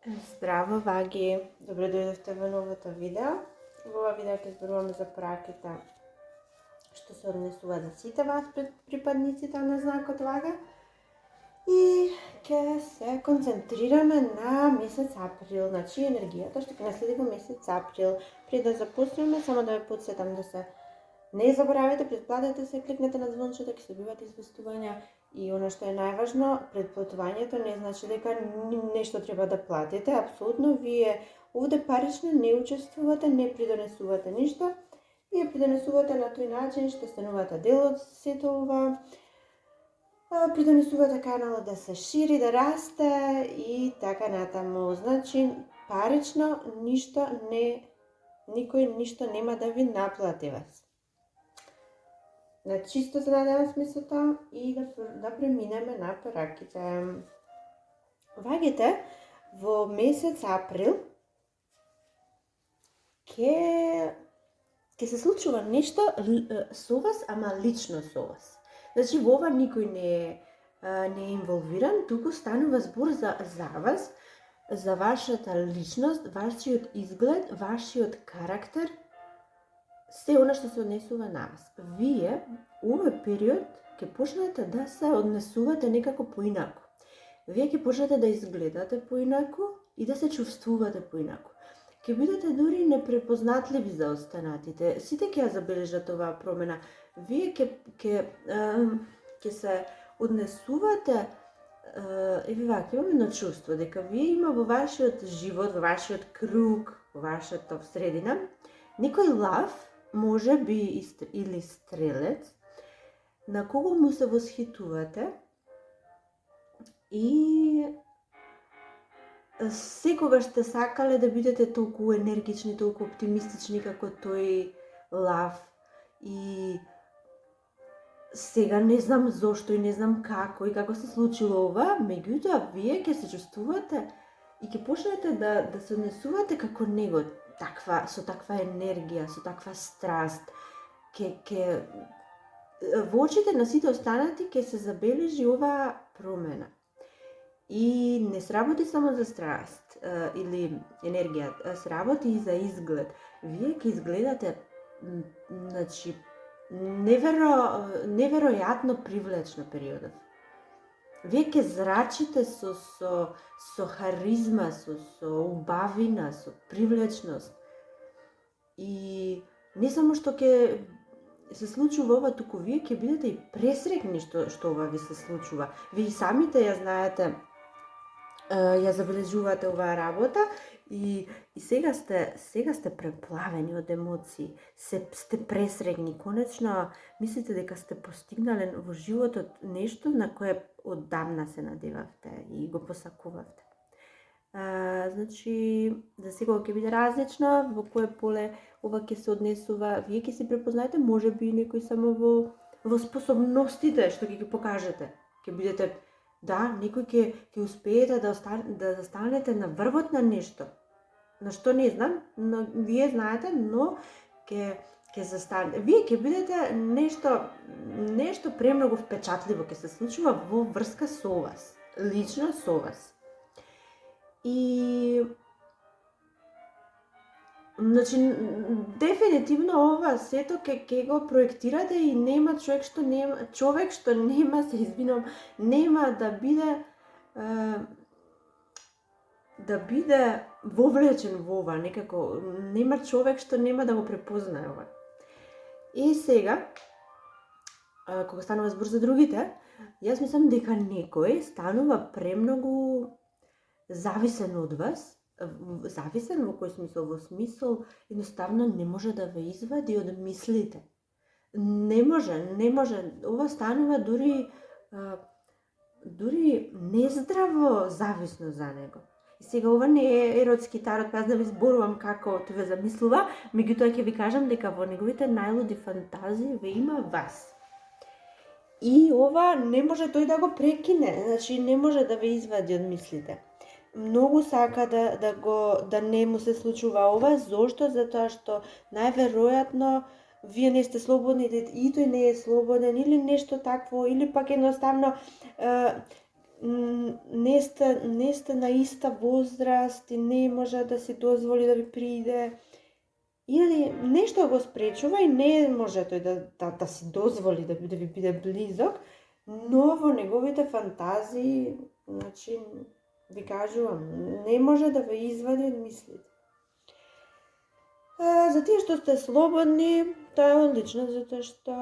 Здраво, ваги! Добре дојдовте во новото видео. Во ова видео ќе зборуваме за пораките што се однесуваат за сите вас припадниците на знакот Вага и ќе се концентрираме на месец април, значи енергијата што ќе наследи во месец април. Пред да започнеме, само да ве потсетам да се не заборавајте, претплатете се, кликнете на звончето, ќе се добивате известувања. И оно што е најважно, предплатувањето не значи дека нешто треба да платите. Апсолутно, вие овде парично не учествувате, не придонесувате ништо. Вие придонесувате на тој начин што станувате дел од сето ова. Придонесувате каналот да се шири, да расте и така натаму. Значи, парично ништо не, никој ништо нема да ви наплати вас. На чисто се надевам смислото и да преминеме на пораките. Вагите, во месец април ќе се случува нешто со вас, ама лично со вас. Значи, во ова никој не е инволвиран, туку станува збор за вас, за вашата личност, вашиот изглед, вашиот карактер, се она што се однесува на вас. Вие, овој период, ќе почнете да се однесувате некако поинаку. Вие ќе почнете да изгледате поинаку и да се чувствувате поинаку. Ќе бидете дури непрепознатливи за останатите. Сите ќе ја забележат оваа промена. Вие ќе се однесувате, еве вака, имам едно чувство дека вие има во вашиот живот, во вашиот круг, во вашата средина, некој лав, може би или стрелец, на кого му се восхитувате и секогаш сте сакале да бидете толку енергични, толку оптимистични како тој лав. И сега не знам зошто и не знам како и како се случило ова, меѓутоа вие ќе се чувствувате и ќе почнете да се однесувате како него, со таква енергија, со таква страст. Во очите на сите останати ќе се забележи оваа промена. И не сработи само за страст или енергија, сработи и за изглед. Вие ќе изгледате, значи, неверојатно привлечно периодот. Вие ќе зрачите со харизма, со убавина, со привлечност. И не само што ќе се случува ова, туку вие ќе бидете и пресрекни што ова ви се случува. Вие самите ја знаете, ја забележувате оваа работа и сега сте преплавени од емоции, сте пресрекни, конечно мислите дека сте постигнале во животот нешто на кое оддавна се надевавте и го посакувавте. Значи, за секој ќе биде различно, во кое поле ова ќе се однесува, вие ќе се препознаете, може би некој само во способностите што ќе ги покажете. Ќе бидете, да, некој ќе успеете да застанете на врвот на нешто. На што не знам, но вие знаете, но ќе застанете. Вие ќе бидете нешто премногу впечатливо ќе се случува во врска со вас, лично со вас. И значи, дефинитивно ова сето ќе го проектирате и нема човек што нема, се извинувам, нема да биде вовлечен во ова, некако нема човек што нема да го препознае ова. И сега, кога станува збор за другите, јас мислам дека некој станува премногу зависен од вас, зависен во кој смисол? Во смисол, едноставно не може да ве извади од мислите. Не може. Ова станува дури нездраво зависно за него. И сега ова не е еротски тарот, па да ви зборувам како тој ве замислува, меѓутоа ќе ви кажам дека во неговите најлуди фантазии ве има вас. И ова не може тој да го прекине, значи не може да ве извади од мислите. Многу сака да не му се случува ова. Зошто? Затоа што најверојатно вие не сте слободни и тој не е слободен или нешто такво, или пак едноставно не сте на иста возраст и не може да си дозволи да ви приде, или нешто го спречува и не може тој да си дозволи да ви биде близок, но во неговите фантазии, значи, ви кажувам, не може да ве извади од мислите. За тие што сте слободни, тоа е одлично, затоа што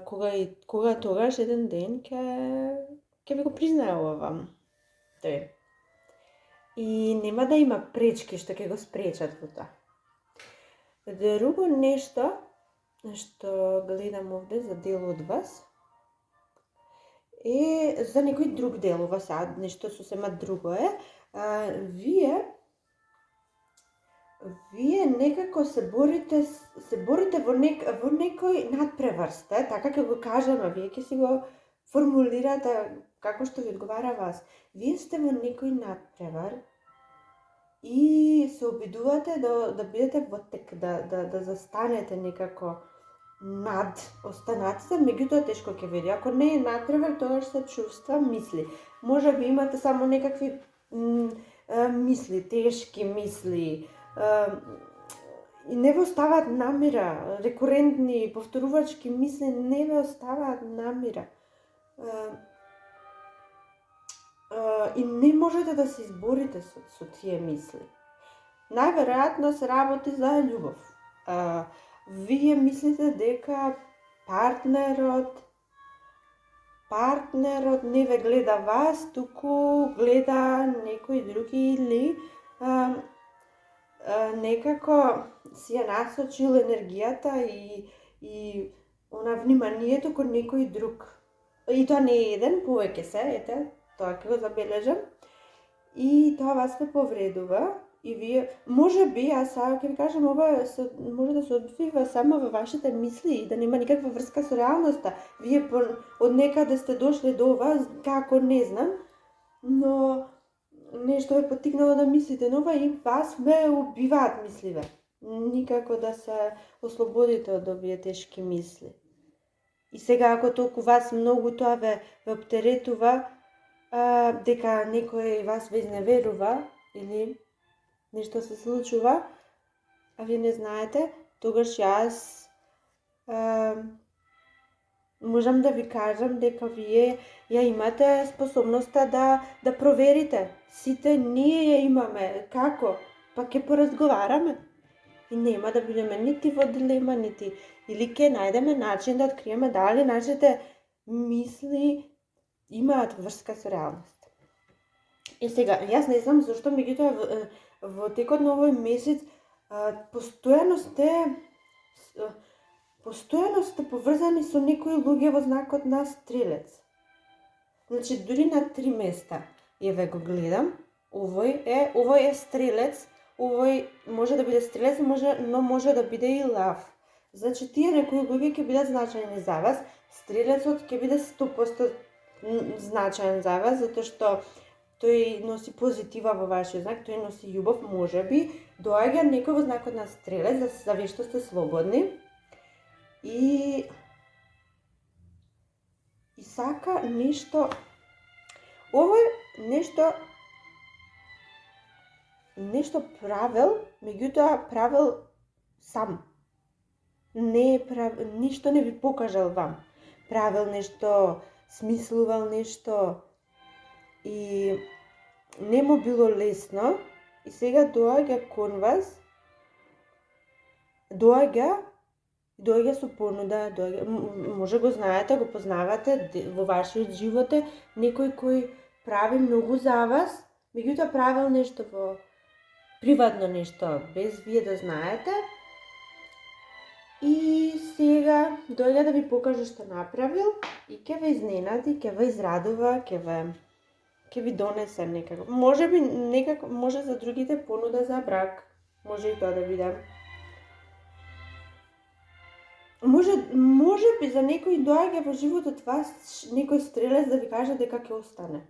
кога тогаш еден ден ќе ви го признае ова тој. И нема да има пречки што ќе го спречат во тоа. Друго нешто што гледам овде за дел од вас е за некој друг дел од вас, нешто сосема друго е. Вие некако се борите во некој надпреврст, така ќе го кажеме, вие ќе си го формулирате како што ви одговара вас. Вие сте во некој надпревар и се обидувате да бидете во тек, да застанете некако над останатите, меѓутоа тешко ќе види. Ако не е надпревар, тогаш се чувства, мисли. Може би имате само некакви мисли, тешки мисли, и не ве оставаат намира, рекурентни, повторувачки мисли не ве оставаат намира. И не можете да се изборите со тие мисли. Најверојатно се работи за љубов. Вие мислите дека партнерот не ве гледа вас, туку гледа некој други или некако си ја насочил енергијата и она вниманието кон некој друг. И тоа не е еден, повеќе се, ете, тоа ќе го забележам. И тоа вас ве повредува. И вие, може би, аз ќе ви кажам, ова може да се одвива само во вашите мисли и да нема никаква врска со реалноста. Вие од некаде сте дошли до ова, како не знам, но нешто ве потикнало да мислите, но ова и вас ве убиваат мисливе. Никако да се ослободите од овие тешки мисли. И сега, ако толку вас многу тоа ве оптеретува, дека некој вас ве изневерува или нешто се случува, а вие не знаете, тогаш јас можам да ви кажам дека вие ја имате способноста да проверите. Сите ние ја имаме. Како? Па ќе поразговараме. И нема да бидеме нити во дилема, нити или ќе најдеме начин да откриеме дали нашите мисли имаат врска со реалност. И сега, јас не знам зашто, меѓутоа во текот на овој месец постојано сте поврзани со некои луѓе во знакот на Стрелец. Значи, дури на 3 места ве го гледам. Овој е Стрелец, овој може да биде Стрелец, но може да биде и Лав. Значи, тие некои луѓе ќе бидат значајни за вас. Стрелецот ќе биде 100% значаен за вас, затоа што тој носи позитива во вашиот знак, тој носи љубов, можеби доаѓа некој во знакот на Стрелец, за вие што сте слободни и сака нешто. Овој нешто правел, меѓутоа правел сам. Ништо не ви покажал вам. Правел нешто, смислувал нешто и не му било лесно. И сега доаѓа кон вас, доаѓа со понуда, може го знаете, го познавате во вашиот живот е некој кој прави многу за вас, меѓутоа правил нешто во приватно нешто, без вие да знаете. И сега доаѓа да ви покаже што направил и ќе ве изненади, ќе ве израдува, ќе ви донесе некако. Може за другите понуда за брак, може и тоа да биде. Може би за некој доаѓа во животот вас некој Стрелец да ви каже дека ќе остане.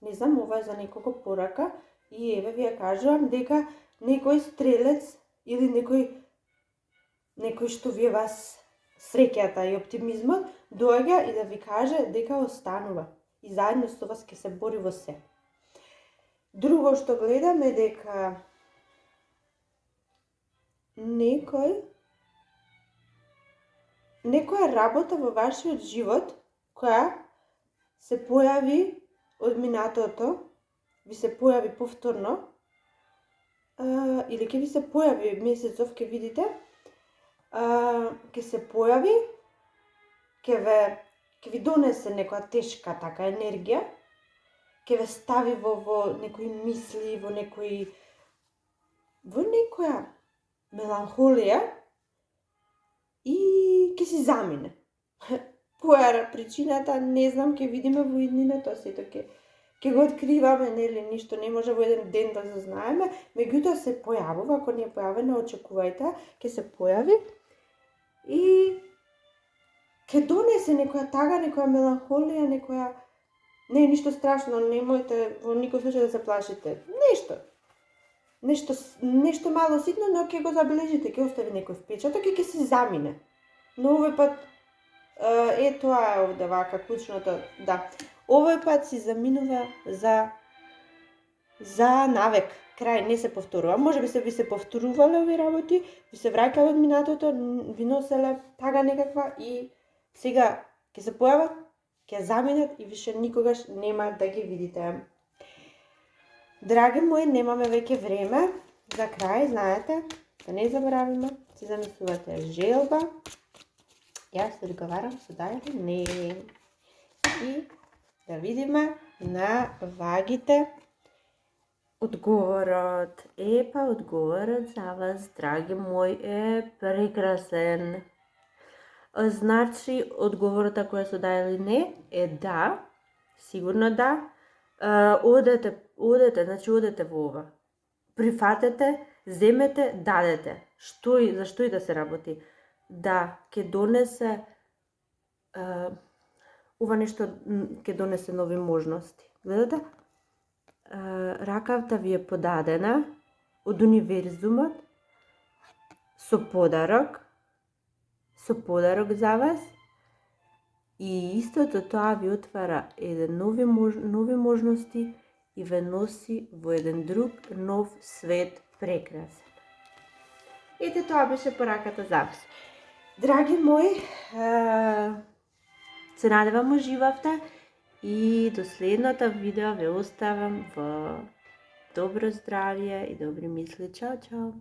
Не знам, ова е за некого порака и еве ви ја кажувам дека некој Стрелец или некој што вие вас среќата и оптимизмот доаѓа и да ви каже дека останува и заедно со вас ќе се бори во се. Друго што гледам е дека некоја работа во вашиот живот која се појави од минатото, ви се појави повторно, или ќе ви се појави месецов, ќе видите, ќе се појави, ќе ви донесе некоја тешка така енергија, ќе ве стави во некои мисли, во некоја меланхолија и ќе си замине. Која причината, не знам, ќе видиме во иднината, сето ќе го откриваме, нели, ништо не може во еден ден да зазнаеме, меѓутоа се појавува, ако не е појавена, очекувајте, ќе се појави и ќе донесе некоја тага, некоја меланхолија, не е ништо страшно, немојте во никој случај да се плашите. Нешто мало ситно, но ќе го забележите, ќе остави некој впечаток и ќе се замине. Но овој пат тоа е овде вака клучното, да. Овој пат си заминува за навек, крај, не се повторува. Може би ви се повторувале овие работи, ви се враќале од минатото, ви носеле тага некаква и сега ќе се појават, ќе заминат и више никогаш нема да ги видите. Драги мои, немаме веќе време за крај, знаете, да не заборавиме, си замислувате желба. Јас се договарам со Дајле, не. И да видиме на вагите одговорот. Одговорот за вас, драги мој, е прекрасен. Значи, одговорот ако е со да или не е да, сигурно да. Одете во ова. Прифатете, земете, дадете. За што и да се работи. Да, ќе донесе ова нешто, ќе донесе нови можности. Гледате? Ракавта ви е подадена од универзумот со подарок за вас и истото тоа ви отвара еден нови можности и ве носи во еден друг нов свет прекрасен. Ете, тоа беше пораката за вас. Драги мои, се надевам уживавте и до следното видео ве оставам во добро здравје и добри мисли. Чао, чао!